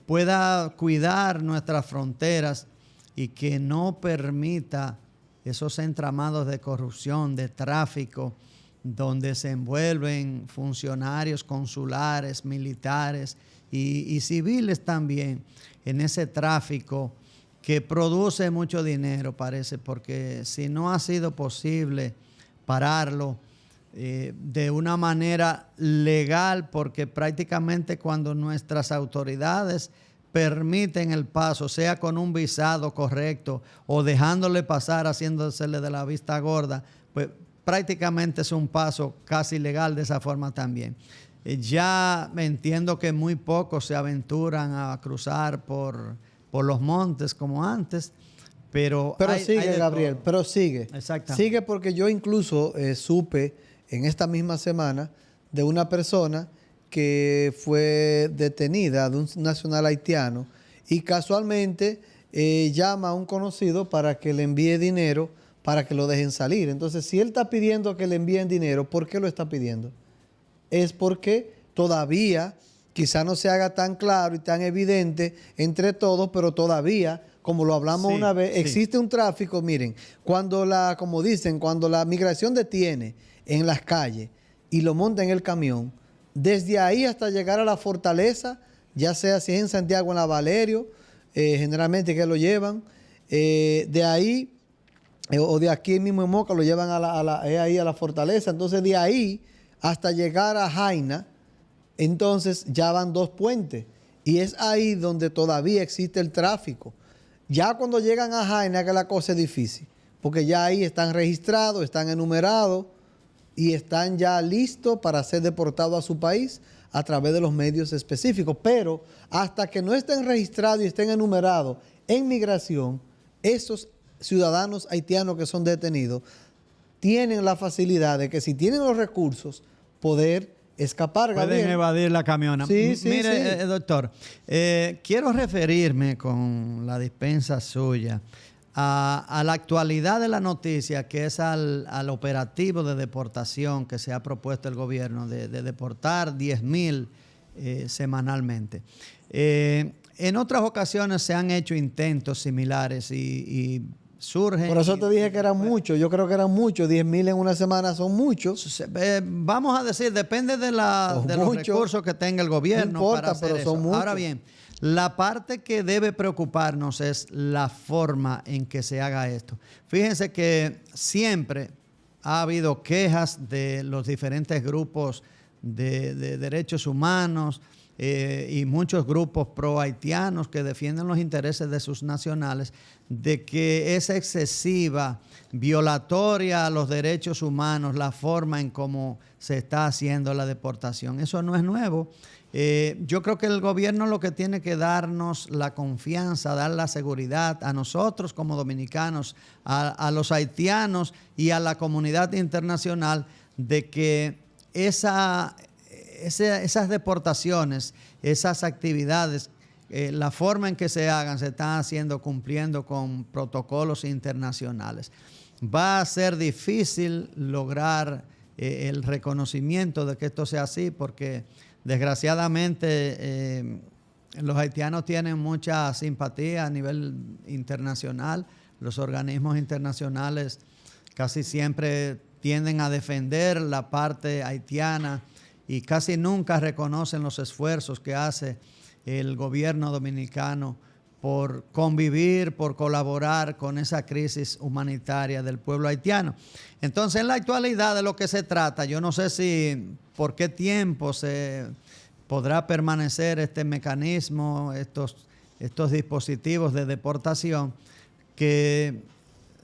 pueda cuidar nuestras fronteras y que no permita esos entramados de corrupción, de tráfico, donde se envuelven funcionarios consulares, militares y civiles también en ese tráfico que produce mucho dinero, parece, porque si no ha sido posible pararlo de una manera legal, porque prácticamente cuando nuestras autoridades permiten el paso, sea con un visado correcto o dejándole pasar, haciéndosele de la vista gorda, pues prácticamente es un paso casi legal de esa forma también. Ya entiendo que muy pocos se aventuran a cruzar por los montes como antes, pero sigue, Gabriel, todo. pero sigue. Exactamente. Sigue, porque yo incluso supe en esta misma semana de una persona que fue detenida, de un nacional haitiano, y casualmente llama a un conocido para que le envíe dinero para que lo dejen salir. Entonces, si él está pidiendo que le envíen dinero, ¿por qué lo está pidiendo? Es porque todavía, quizá no se haga tan claro y tan evidente entre todos, pero todavía, como lo hablamos una vez, existe un tráfico. Miren, como dicen, cuando la migración detiene en las calles y lo monta en el camión, desde ahí hasta llegar a la fortaleza, ya sea si es en Santiago, en la Valerio, generalmente que lo llevan, de ahí o de aquí mismo en Moca, lo llevan ahí a la fortaleza. Entonces, de ahí hasta llegar a Jaina, entonces ya van 2 puentes. Y es ahí donde todavía existe el tráfico. Ya cuando llegan a Jaina, que la cosa es difícil, porque ya ahí están registrados, están enumerados y están ya listos para ser deportados a su país a través de los medios específicos. Pero hasta que no estén registrados y estén enumerados en migración, esos ciudadanos haitianos que son detenidos tienen la facilidad de que, si tienen los recursos, poder escapar, Gabriel. Pueden evadir la camiona. Sí, Mire, sí. Doctor, quiero referirme con la dispensa suya a la actualidad de la noticia, que es al operativo de deportación que se ha propuesto el gobierno de deportar 10,000 semanalmente. En otras ocasiones se han hecho intentos similares y surgen. Por eso te dije que eran muchos. Yo creo que eran muchos. 10,000 en una semana son muchos. Vamos a decir, depende de los recursos que tenga el gobierno. No importa, para hacer pero eso. son muchos. Ahora bien, la parte que debe preocuparnos es la forma en que se haga esto. Fíjense que siempre ha habido quejas de los diferentes grupos de derechos humanos y muchos grupos pro-haitianos que defienden los intereses de sus nacionales, de que es excesiva, violatoria a los derechos humanos la forma en cómo se está haciendo la deportación. Eso no es nuevo. Yo creo que el gobierno lo que tiene que darnos la confianza, dar la seguridad a nosotros como dominicanos, a los haitianos y a la comunidad internacional, de que esas deportaciones, esas actividades, la forma en que se hagan, se están haciendo cumpliendo con protocolos internacionales. Va a ser difícil lograr el reconocimiento de que esto sea así, porque desgraciadamente los haitianos tienen mucha simpatía a nivel internacional. Los organismos internacionales casi siempre tienden a defender la parte haitiana y casi nunca reconocen los esfuerzos que hace el gobierno dominicano por convivir, por colaborar con esa crisis humanitaria del pueblo haitiano. Entonces, en la actualidad de lo que se trata, yo no sé si por qué tiempo se podrá permanecer este mecanismo, estos dispositivos de deportación, que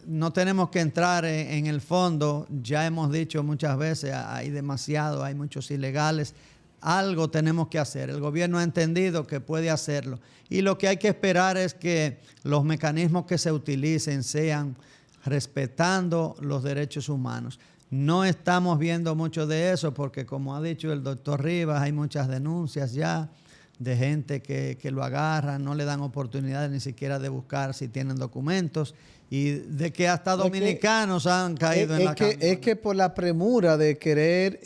no tenemos que entrar en el fondo. Ya hemos dicho muchas veces, hay muchos ilegales. Algo tenemos que hacer. El gobierno ha entendido que puede hacerlo. Y lo que hay que esperar es que los mecanismos que se utilicen sean respetando los derechos humanos. No estamos viendo mucho de eso porque, como ha dicho el doctor Rivas, hay muchas denuncias ya de gente que lo agarran, no le dan oportunidades ni siquiera de buscar si tienen documentos, y de que hasta dominicanos han caído en la cárcel. Es que por la premura de querer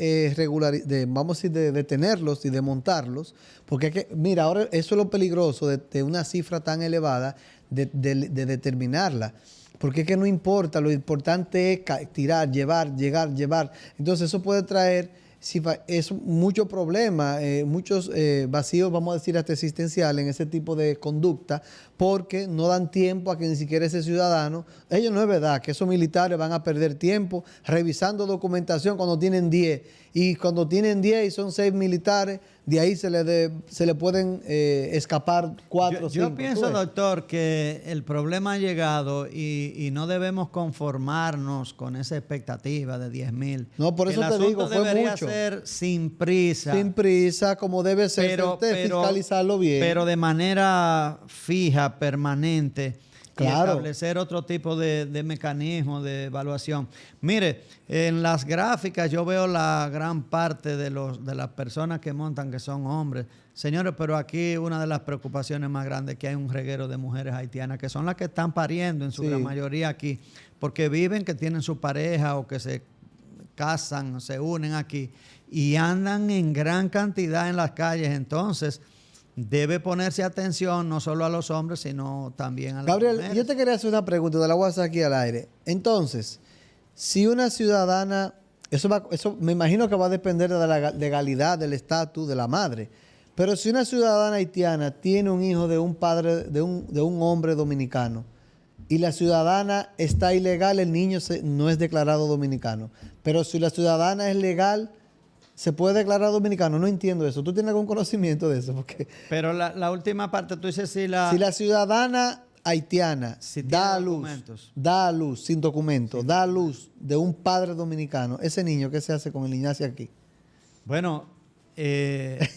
vamos a decir, de detenerlos y de montarlos, porque es que, mira, ahora eso es lo peligroso de una cifra tan elevada, de determinarla. Porque es que no importa, lo importante es tirar, llevar. Entonces eso puede traer mucho problema, muchos vacíos, vamos a decir, hasta existenciales en ese tipo de conducta, porque no dan tiempo a que ni siquiera ese ciudadano, ellos no es verdad que esos militares van a perder tiempo revisando documentación cuando tienen 10, y cuando tienen 10 y son 6 militares, de ahí se le pueden escapar 4 o 5. Yo pienso, doctor, que el problema ha llegado y no debemos conformarnos con esa expectativa de 10,000. No, por eso te digo, fue debería mucho. ser sin prisa. Sin prisa, como debe ser, fiscalizarlo bien. Pero de manera fija, permanente. Claro. Y establecer otro tipo de mecanismo de evaluación. Mire, en las gráficas yo veo la gran parte de las personas que montan que son hombres. Señores, pero aquí una de las preocupaciones más grandes es que hay un reguero de mujeres haitianas que son las que están pariendo en su gran mayoría aquí, porque viven que tienen su pareja o que se casan, se unen aquí y andan en gran cantidad en las calles. Entonces, debe ponerse atención no solo a los hombres, sino también a las mujeres. Gabriel, yo te quería hacer una pregunta, te la voy a hacer aquí al aire. Entonces, si una ciudadana, eso me imagino que va a depender de la legalidad, del estatus de la madre, pero si una ciudadana haitiana tiene un hijo de un padre, de un hombre dominicano, y la ciudadana está ilegal, el niño no es declarado dominicano, pero si la ciudadana es legal, ¿se puede declarar dominicano? No entiendo eso. ¿Tú tienes algún conocimiento de eso? Pero la última parte, tú dices si la ciudadana haitiana da a luz sin documento, da a luz de un padre dominicano, ese niño, ¿qué se hace con el niño hacia aquí? Bueno, es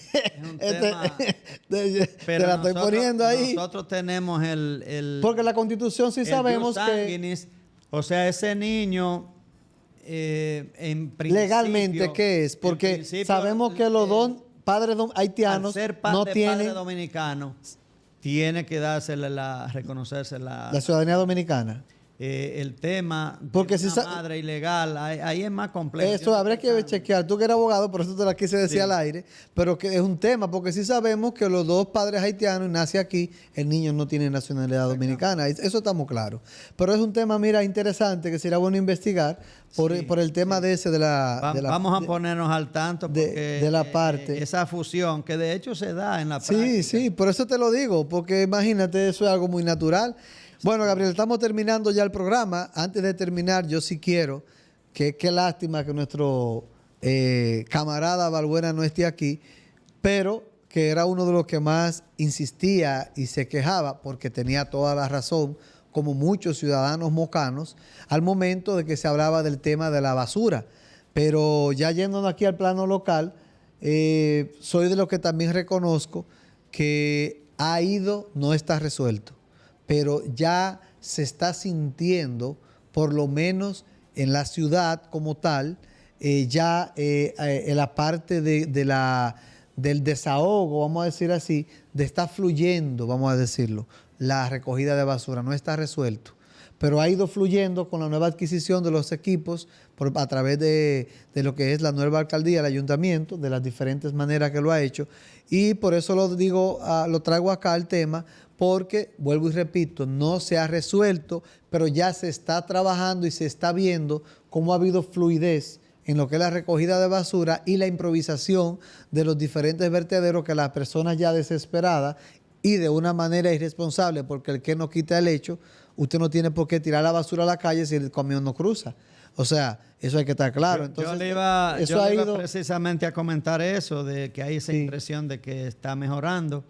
un tema... Te la estoy poniendo ahí. Nosotros tenemos porque la Constitución sí sabemos que... O sea, ese niño... en principio, legalmente, ¿qué es? Porque sabemos que los dos padres haitianos no tienen padre dominicano, tiene que reconocerse la ciudadanía dominicana. El tema porque de una madre ilegal, ahí es más complejo. Eso habría que chequear. Tú que eres abogado, por eso te la quise decir al aire, pero que es un tema, porque sí sabemos que los dos padres haitianos nace aquí, el niño no tiene nacionalidad dominicana. Eso estamos claros. Pero es un tema, mira, interesante, que sería bueno investigar por el tema de ese vamos a ponernos al tanto porque de la parte. Esa fusión, que de hecho se da en la práctica. Sí, por eso te lo digo, porque imagínate, eso es algo muy natural. Bueno, Gabriel, estamos terminando ya el programa. Antes de terminar, yo sí quiero qué lástima que nuestro camarada Balbuena no esté aquí, pero que era uno de los que más insistía y se quejaba, porque tenía toda la razón, como muchos ciudadanos mocanos, al momento de que se hablaba del tema de la basura. Pero ya yéndonos aquí al plano local, soy de los que también reconozco que no está resuelto, pero ya se está sintiendo, por lo menos en la ciudad como tal, la parte del desahogo, vamos a decir así, de estar fluyendo, vamos a decirlo, la recogida de basura, no está resuelto. Pero ha ido fluyendo con la nueva adquisición de los equipos a través de lo que es la nueva alcaldía, el ayuntamiento, de las diferentes maneras que lo ha hecho. Y por eso lo digo, lo traigo acá al tema, porque, vuelvo y repito, no se ha resuelto, pero ya se está trabajando y se está viendo cómo ha habido fluidez en lo que es la recogida de basura y la improvisación de los diferentes vertederos que las personas ya desesperadas y de una manera irresponsable, porque el que no quita el hecho, usted no tiene por qué tirar la basura a la calle si el camión no cruza. O sea, eso hay que estar claro. Entonces, yo le iba precisamente a comentar eso, de que hay esa impresión de que está mejorando.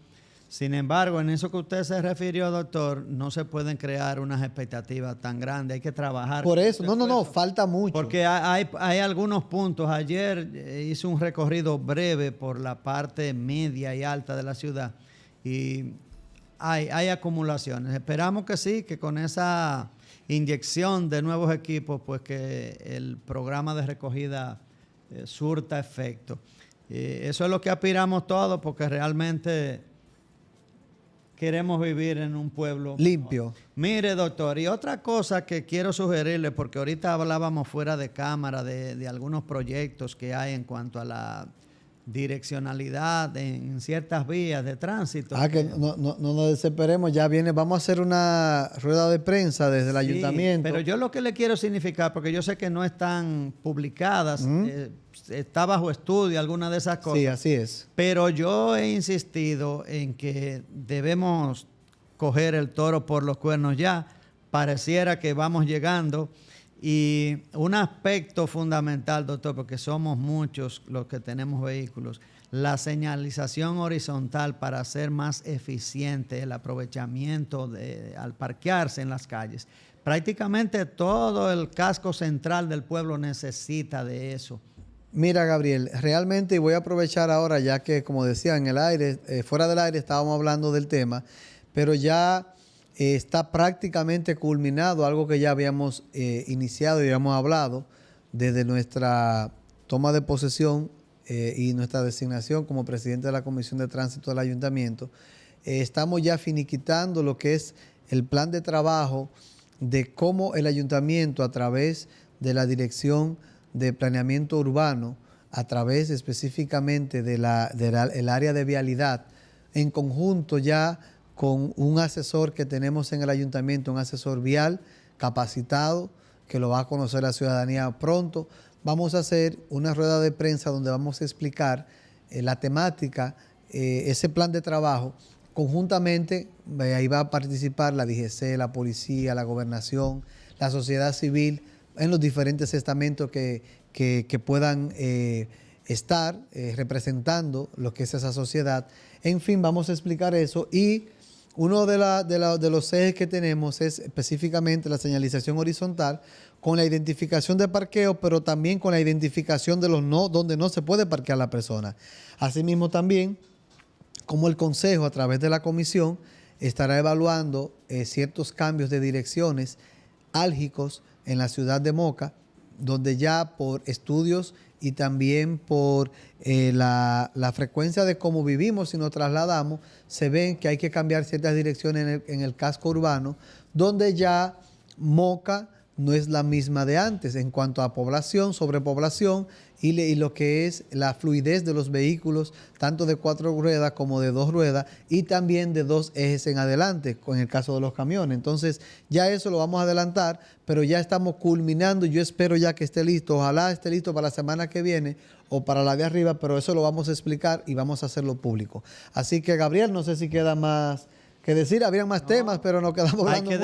Sin embargo, en eso que usted se refirió, doctor, no se pueden crear unas expectativas tan grandes. Hay que trabajar. Por eso, no, falta mucho. Porque hay algunos puntos. Ayer hice un recorrido breve por la parte media y alta de la ciudad y hay acumulaciones. Esperamos que sí, que con esa inyección de nuevos equipos, pues que el programa de recogida surta efecto. Eso es lo que aspiramos todos, porque realmente queremos vivir en un pueblo limpio. Mire, doctor, y otra cosa que quiero sugerirle, porque ahorita hablábamos fuera de cámara de algunos proyectos que hay en cuanto a la direccionalidad en ciertas vías de tránsito. Que no nos desesperemos, ya viene, vamos a hacer una rueda de prensa desde el ayuntamiento. Pero yo lo que le quiero significar, porque yo sé que no están publicadas, está bajo estudio alguna de esas cosas. Sí, así es. Pero yo he insistido en que debemos coger el toro por los cuernos ya. Pareciera que vamos llegando. Y un aspecto fundamental, doctor, porque somos muchos los que tenemos vehículos, la señalización horizontal para hacer más eficiente el aprovechamiento al parquearse en las calles. Prácticamente todo el casco central del pueblo necesita de eso. Mira, Gabriel, realmente, y voy a aprovechar ahora, ya que, como decía, en el aire, fuera del aire estábamos hablando del tema, pero ya está prácticamente culminado algo que ya habíamos iniciado y habíamos hablado desde nuestra toma de posesión y nuestra designación como presidente de la Comisión de Tránsito del Ayuntamiento. Estamos ya finiquitando lo que es el plan de trabajo de cómo el Ayuntamiento, a través de la Dirección de Planeamiento Urbano, a través específicamente del área de vialidad, en conjunto ya con un asesor que tenemos en el ayuntamiento, un asesor vial capacitado, que lo va a conocer la ciudadanía pronto. Vamos a hacer una rueda de prensa donde vamos a explicar la temática, ese plan de trabajo. Conjuntamente, ahí va a participar la DGC, la policía, la gobernación, la sociedad civil, en los diferentes estamentos que puedan estar representando lo que es esa sociedad. En fin, vamos a explicar eso, y uno de los ejes que tenemos es específicamente la señalización horizontal con la identificación de parqueo, pero también con la identificación de donde no se puede parquear la persona. Asimismo también, como el Consejo a través de la comisión estará evaluando ciertos cambios de direcciones álgicos en la ciudad de Moca, donde ya por estudios y también por la frecuencia de cómo vivimos y nos trasladamos, se ven que hay que cambiar ciertas direcciones en el casco urbano, donde ya Moca no es la misma de antes en cuanto a población, sobrepoblación y lo que es la fluidez de los vehículos, tanto de 4 ruedas como de 2 ruedas, y también de 2 ejes en adelante, con el caso de los camiones. Entonces, ya eso lo vamos a adelantar, pero ya estamos culminando. Yo espero ya que esté listo, ojalá esté listo para la semana que viene o para la de arriba, pero eso lo vamos a explicar y vamos a hacerlo público. Así que, Gabriel, no sé si queda más que decir, habrían más temas, pero nos quedamos hablando mucho.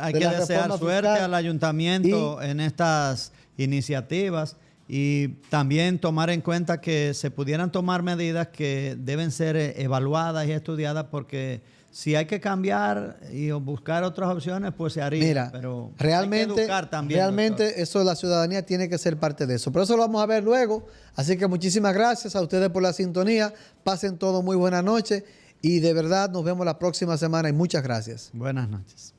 Hay que desear suerte al ayuntamiento en estas iniciativas, y también tomar en cuenta que se pudieran tomar medidas que deben ser evaluadas y estudiadas, porque si hay que cambiar y buscar otras opciones, pues se haría. Mira, pero realmente, hay que educar también, realmente eso, la ciudadanía tiene que ser parte de eso. Pero eso lo vamos a ver luego. Así que muchísimas gracias a ustedes por la sintonía. Pasen todo muy buena noche. Y de verdad nos vemos la próxima semana y muchas gracias. Buenas noches.